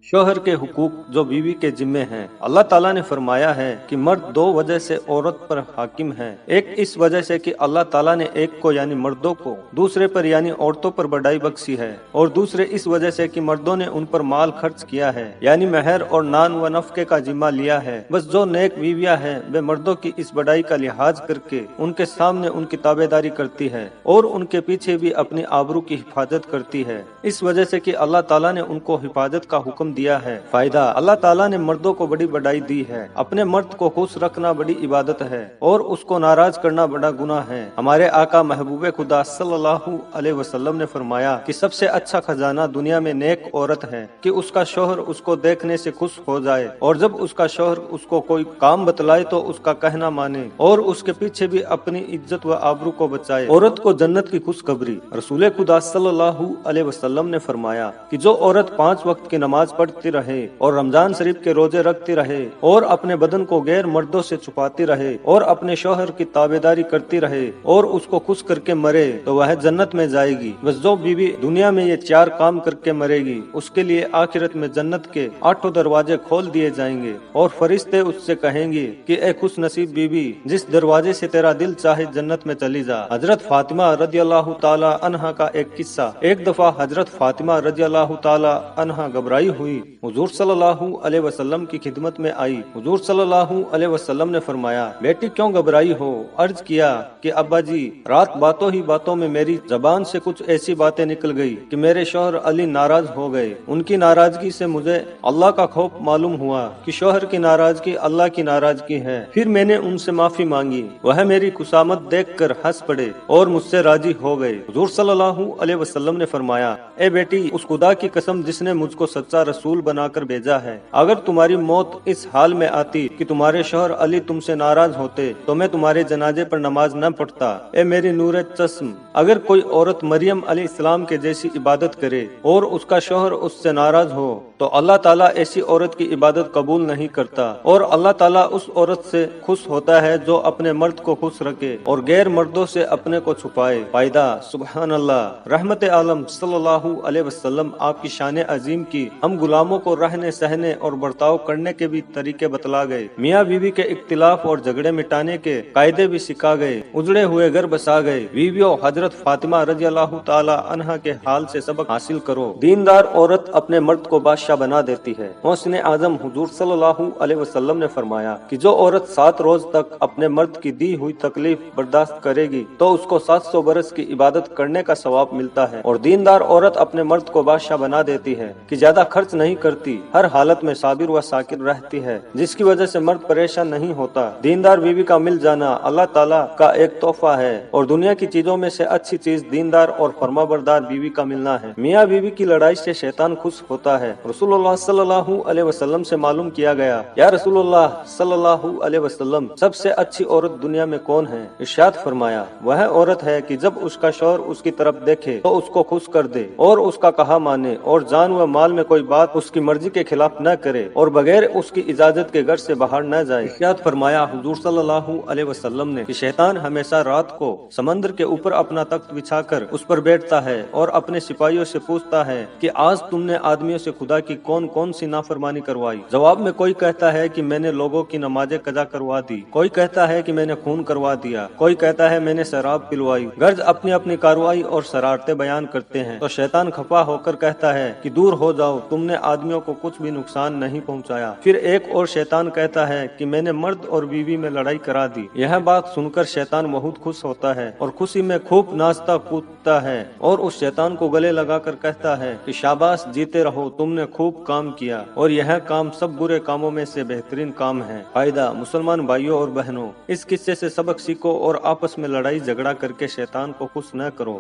शोहर के हुकूक जो बीवी के जिम्मे हैं। अल्लाह ताला ने फरमाया है कि मर्द दो वजह से औरत पर हाकिम है। एक इस वजह से कि अल्लाह ताला ने एक को यानी मर्दों को दूसरे पर यानी औरतों पर बढ़ाई बख्शी है, और दूसरे इस वजह से कि मर्दों ने उन पर माल खर्च किया है यानी महर और नान व नफके का जिम्मा लिया है। बस जो नेक बीवियां हैं वे मर्दों की इस बढ़ाई का लिहाज करके उनके सामने उनकी ताबेदारी करती है और उनके पीछे भी अपनी आबरू की हिफाजत करती है। इस वजह से कि अल्लाह ताला ने उनको हिफाजत का हुक्म दिया है। फायदा, अल्लाह ताला ने मर्दों को बड़ी बढ़ाई दी है। अपने मर्द को खुश रखना बड़ी इबादत है और उसको नाराज करना बड़ा गुनाह है। हमारे आका महबूबे खुदा सल्लल्लाहु अलैहि वसल्लम ने फरमाया कि सबसे अच्छा खजाना दुनिया में नेक औरत है कि उसका शौहर उसको देखने से खुश हो जाए, और जब उसका शौहर उसको कोई काम बतलाए तो उसका कहना माने और उसके पीछे भी अपनी इज्जत व आबरू को बचाए। औरत को जन्नत की खुशखबरी। रसूल खुदा सल्लल्लाहु अलैहि वसल्लम ने फरमाया कि जो औरत 5 वक्त की नमाज पढ़ती रहे और रमजान शरीफ के रोजे रखती रहे और अपने बदन को गैर मर्दों से छुपाती रहे और अपने शौहर की ताबेदारी करती रहे और उसको खुश करके मरे तो वह जन्नत में जाएगी। बस जो बीवी दुनिया में ये 4 काम करके मरेगी उसके लिए आखिरत में जन्नत के 8 दरवाजे खोल दिए जाएंगे और फरिश्ते उससे कहेंगे कि ए खुश नसीब बीवी, जिस दरवाजे से तेरा दिल चाहे जन्नत में चली जा। हजरत फातिमा रज़ियल्लाहु ताला अन्हा का एक किस्सा। एक दफा हजरत फातिमा रज़ियल्लाहु ताला अन्हा घबराई हुई हुजूर सल्लल्लाहु अलैहि वसल्लम की खिदमत में आई। हुजूर सल्लल्लाहु अलैहि वसल्लम ने फरमाया, बेटी क्यों घबराई हो? अर्ज किया कि अब्बा जी, रात बातों ही बातों में मेरी जबान से कुछ ऐसी बातें निकल गई कि मेरे शौहर अली नाराज हो गए। उनकी नाराजगी से मुझे अल्लाह का खौफ मालूम हुआ कि शौहर की नाराजगी अल्लाह की नाराजगी है। फिर मैंने उनसे माफी मांगी, वह मेरी खुशामद देखकर हंस पड़े और मुझसे राजी हो गए। हुजूर सल्लल्लाहु अलैहि वसल्लम ने फरमाया, ए बेटी, उस खुदा की कसम जिसने मुझको सच्चा रसूल बनाकर भेजा है, अगर तुम्हारी मौत इस हाल में आती कि तुम्हारे शौहर अली तुमसे नाराज होते तो मैं तुम्हारे जनाजे पर नमाज न पढ़ता। ए मेरी नूरे चश्म, अगर कोई औरत मरियम अलैहिस्सलाम के जैसी इबादत करे और उसका शौहर उससे नाराज हो तो अल्लाह ताला ऐसी औरत की इबादत कबूल नहीं करता, और अल्लाह ताला उस औरत से खुश होता है जो अपने मर्द को खुश रखे और गैर मर्दों से अपने को छुपाए। फायदा, सुबहान अल्लाह। रहमत आलम सल्लल्लाहु अलैहि वसल्लम आपकी शान अजीम की हम गुलामों को रहने सहने और बर्ताव करने के भी तरीके बतला गए। मियाँ बीवी के इख्तिलाफ और झगड़े मिटाने के कायदे भी सिखा गए। उजड़े हुए घर बसा गए। बीवियों, हजरत फातिमा रज़ियल्लाहु ताला अन्हा के हाल से सबक हासिल करो। दीनदार औरत अपने मर्द को बादशाह बना देती है। मौसम आजम हुजूर सल्लल्लाहु अलैहि वसल्लम ने फरमाया कि जो औरत 7 रोज तक अपने मर्द की दी हुई तकलीफ बर्दाश्त करेगी तो उसको 700 बरस की इबादत करने का सवाब मिलता है। और दीनदार औरत अपने मर्द को बादशाह बना देती है कि ज्यादा खर्च नहीं करती, हर हालत में साबिर व साकिर रहती है, जिसकी वजह से मर्द परेशान नहीं होता। दीनदार बीवी का मिल जाना अल्लाह ताला का एक तोहफा है, और दुनिया की चीजों में से अच्छी चीज दीनदार और फरमाबरदार बीवी का मिलना है। मियाँ बीवी की लड़ाई से शैतान खुश होता है। रसूलुल्लाह सल्लल्लाहु अलैहि वसल्लम से मालूम किया गया, या रसूलुल्लाह सल्लल्लाहु अलैहि वसल्लम, सबसे अच्छी औरत दुनिया में कौन है? इरशाद फरमाया, वह औरत है कि जब उसका शौहर उसकी तरफ देखे तो उसको खुश कर दे और उसका कहा माने और जान व माल में कोई बात उसकी मर्जी के खिलाफ न करे और बगैर उसकी इजाजत के घर से बाहर न जाए। इरशाद फरमाया हुजूर सल्लल्लाहु अलैहि वसल्लम ने कि शैतान हमेशा रात को समंदर के ऊपर अपना तख्त बिछाकर उस पर बैठता है और अपने सिपाहियों से पूछता है कि आज तुमने आदमियों से खुदा की कौन कौन सी नाफरमानी करवाई। जवाब में कोई कहता है कि मैंने लोगों की नमाजें कजा करवा दी, कोई कहता है कि मैंने खून करवा दिया, कोई कहता है मैंने शराब पिलवाई। गर्ज अपनी अपनी कार्रवाई और शरारतें बयान करते हैं तो शैतान खफा होकर कहता है कि दूर हो जाओ, तुमने आदमियों को कुछ भी नुकसान नहीं पहुंचाया। फिर एक और शैतान कहता है कि मैंने मर्द और बीवी में लड़ाई करा दी। यह बात सुनकर शैतान बहुत खुश होता है और खुशी में खूब नाचता कूदता है और उस शैतान को गले लगाकर कहता है कि शाबाश, जीते रहो, तुमने खूब काम किया और यह काम सब बुरे कामों में से बेहतरीन काम है। फायदा, मुसलमान भाइयों और बहनों, इस किस्से से सबक सीखो और आपस में लड़ाई झगड़ा करके शैतान को खुश न करो।